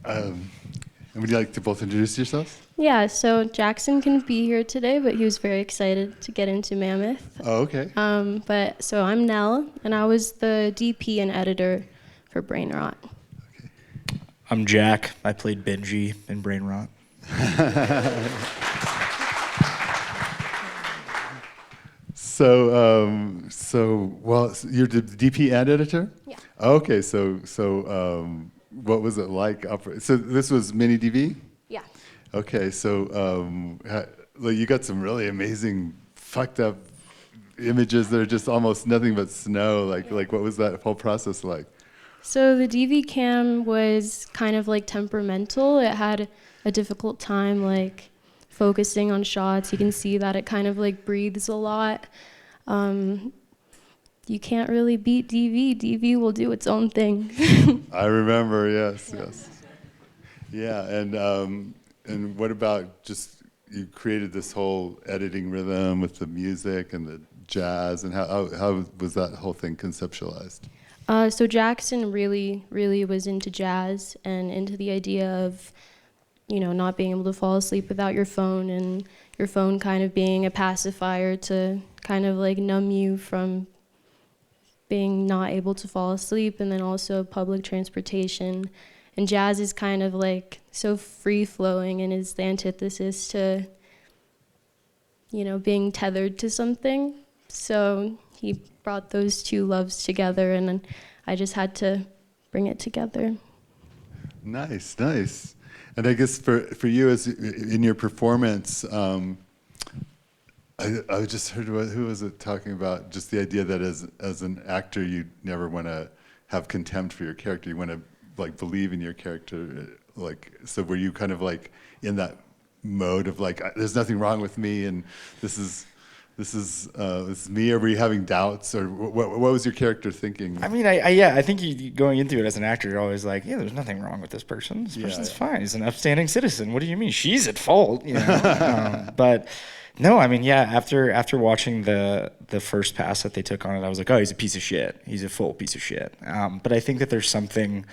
And would you like to both introduce yourselves? Yeah, so Jackson couldn't be here today, but he was very excited to get into Mammoth. Oh, okay. But so I'm Nell, and I was the DP and editor for Brain Rot. I'm Jack. I played Benji in Brain Rot. Well, you're the DP and editor? Yeah. Okay, what was it like? So this was mini DV? Yeah. Okay, you got some really amazing, fucked up images that are just almost nothing but snow. Like what was that whole process like? So the DV cam was kind of like temperamental. It had a difficult time like focusing on shots. You can see that it kind of like breathes a lot. You can't really beat DV. DV will do its own thing. I remember, yes. Yeah, and what about just you created this whole editing rhythm with the music and the jazz, and how was that whole thing conceptualized? So Jackson really was into jazz and into the idea of, not being able to fall asleep without your phone, and your phone kind of being a pacifier to kind of like numb you from being not able to fall asleep, and then also public transportation. And jazz is kind of like so free-flowing and is the antithesis to, being tethered to something. So he brought those two loves together, and I just had to bring it together. Nice. And I guess for you, as in your performance, I just heard, who was it talking about, just the idea that as an actor, you never want to have contempt for your character. You want to like believe in your character. So were you kind of like in that mode of like, there's nothing wrong with me, and this is me, or were you having doubts, or what was your character thinking? I mean, I think you going into it as an actor, you're always like, yeah, there's nothing wrong with this person. This person's fine. He's an upstanding citizen. What do you mean? She's at fault, But no, I mean, yeah. After watching the first pass that they took on it, I was like, oh, he's a piece of shit. He's a full piece of shit. But I think that there's something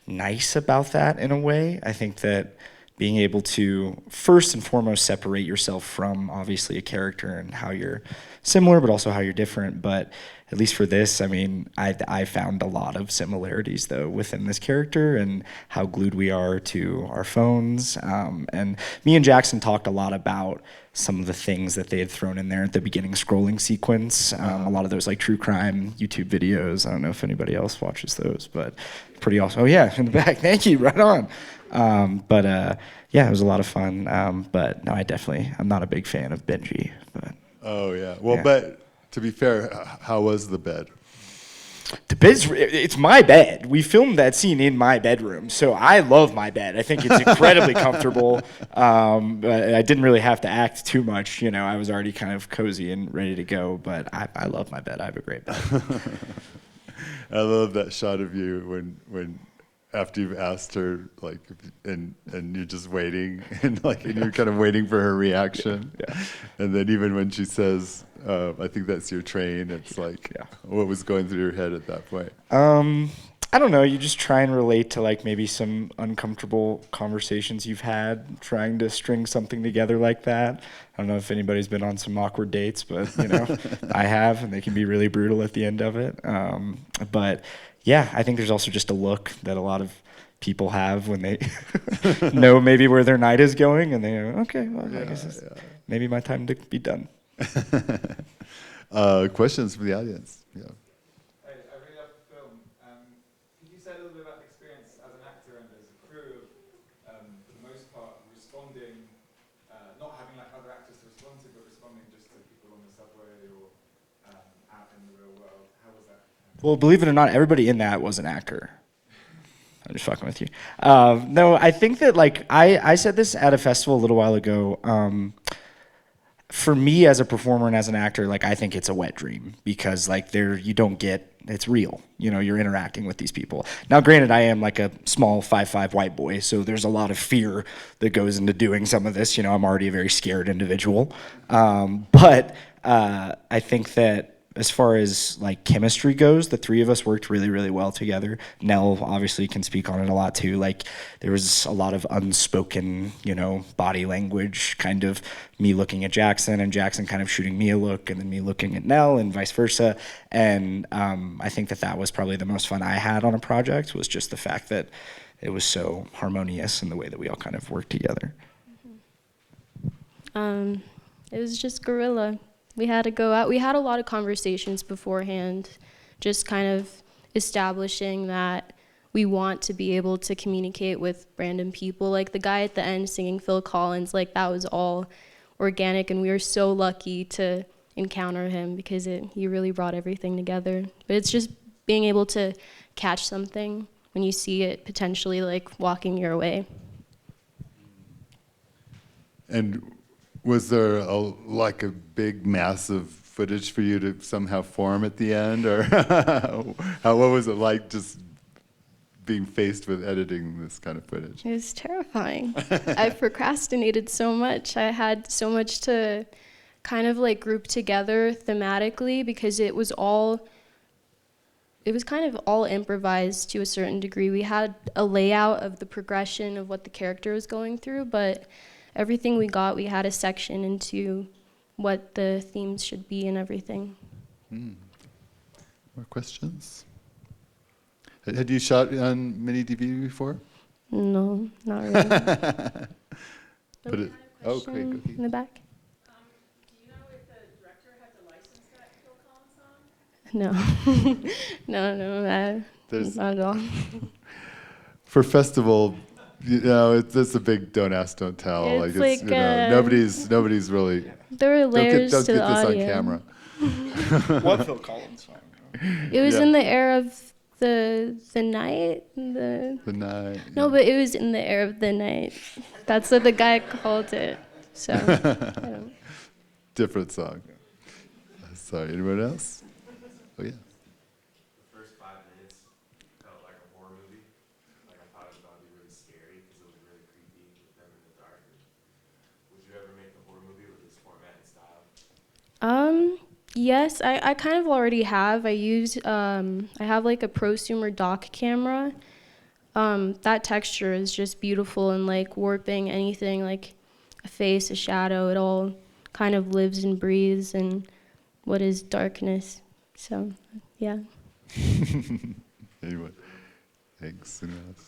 nice about that in a way. I think that being able to first and foremost separate yourself from obviously a character and how you're similar, but also how you're different. But at least for this, I mean, I found a lot of similarities though within this character and how glued we are to our phones. And me and Jackson talked a lot about some of the things that they had thrown in there at the beginning scrolling sequence. A lot of those like true crime YouTube videos. I don't know if anybody else watches those, but pretty awesome. Oh yeah, in the back. Thank you. Right on. Yeah, it was a lot of fun. But no, I'm not a big fan of Benji. But oh yeah. Well, but to be fair, how was the bed? The bed's, it's my bed. We filmed that scene in my bedroom, so I love my bed. I think it's incredibly comfortable. But I didn't really have to act too much. I was already kind of cozy and ready to go. But I love my bed. I have a great bed. I love that shot of you when after you've asked her, like, and you're just waiting, and you're kind of waiting for her reaction. Yeah. And then even when she says, I think that's your train, it's like, what was going through your head at that point? I don't know. You just try and relate to like maybe some uncomfortable conversations you've had, trying to string something together like that. I don't know if anybody's been on some awkward dates, but I have, and they can be really brutal at the end of it. But yeah, I think there's also just a look that a lot of people have when they know maybe where their night is going, and they go, okay, well, I guess it's maybe my time to be done. Questions from the audience? Yeah. I really love the film. Could you say a little bit about the experience as an actor and as a crew of, for the most part, responding, not having like other actors to respond to, but responding just to people on the subway or out in the real world? How was that? Well, believe it or not, everybody in that was an actor. I'm just fucking with you. No, I think that like I said this at a festival a little while ago. For me as a performer and as an actor, like I think it's a wet dream because like it's real. You're interacting with these people. Now, granted, I am like a small 5'5" white boy, so there's a lot of fear that goes into doing some of this. I'm already a very scared individual. But I think that as far as like chemistry goes, the three of us worked really, really well together. Nell obviously can speak on it a lot too. Like there was a lot of unspoken, you know, body language, kind of me looking at Jackson and Jackson kind of shooting me a look and then me looking at Nell and vice versa. And I think that was probably the most fun I had on a project, was just the fact that it was so harmonious in the way that we all kind of worked together. It was just guerrilla. We had to go out. We had a lot of conversations beforehand, just kind of establishing that we want to be able to communicate with random people. Like the guy at the end singing Phil Collins, like that was all organic, and we were so lucky to encounter him because he really brought everything together. But it's just being able to catch something when you see it potentially like walking your way. And was there like a big massive footage for you to somehow form at the end, or what was it like just being faced with editing this kind of footage? It was terrifying. I procrastinated so much. I had so much to kind of like group together thematically because it was kind of all improvised to a certain degree. We had a layout of the progression of what the character was going through, but everything we got, we had a section into what the themes should be and everything. More questions? Had you shot on mini DV before? No, not really. But it, oh, great. Okay. In the back? Do you know if the director had to license that Phil Collins song? No, There's- not at all. For festival, you know, it's a big don't ask, don't tell. It's like like, you know, nobody's really. There were layers don't to get the this audio. on camera. What Phil Collins song? It was Yeah. in the air of the night. The night. No, but it was in the air of the night. That's what the guy called it. So, I don't. Different song. Sorry, anyone else? Oh yeah. The first 5 minutes felt like a horror movie. Like I thought it was about to be really scary because it was really creepy with them in the dark. Would you ever make a horror movie with this format and style? Yes, I kind of already have. I have like a prosumer dock camera. That texture is just beautiful and like warping anything, like a face, a shadow, it all kind of lives and breathes in what is darkness. So, yeah. Anyway, thanks. Anyone else?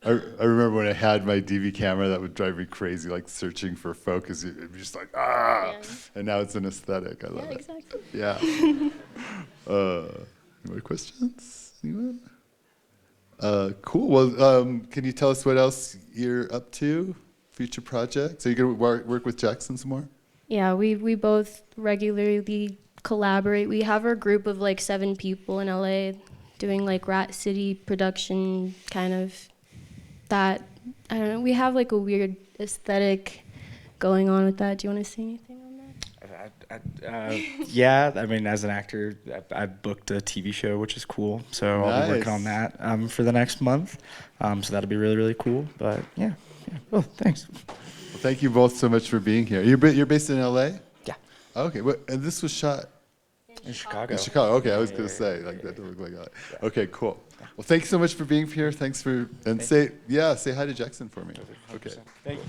I remember when I had my DV camera, that would drive me crazy, like searching for focus. It'd be just like, ah! Yeah. And now it's an aesthetic. I love Yeah, it. exactly. Yeah. Any more questions? Anyone? Cool. Well, can you tell us what else you're up to? Future projects? Are you going to work with Jackson some more? Yeah, we both regularly collaborate. We have our group of like 7 people in LA doing like Rat City production kind of that. I don't know. We have like a weird aesthetic going on with that. Do you want to say anything on that? Yeah, I mean, as an actor, I booked a TV show, which is cool. So I'll be working on Nice. that for the next month. So that'll be really, really cool. But yeah. Oh, thanks. Well, thank you both so much for being here. You're based in LA? Yeah. Okay. And this was shot In Chicago. in Chicago. Okay, I was going to say, like, that doesn't look like LA. Okay, cool. Well, thank you so much for being here. Thanks for, and say hi to Jackson for me. Okay. Thank you.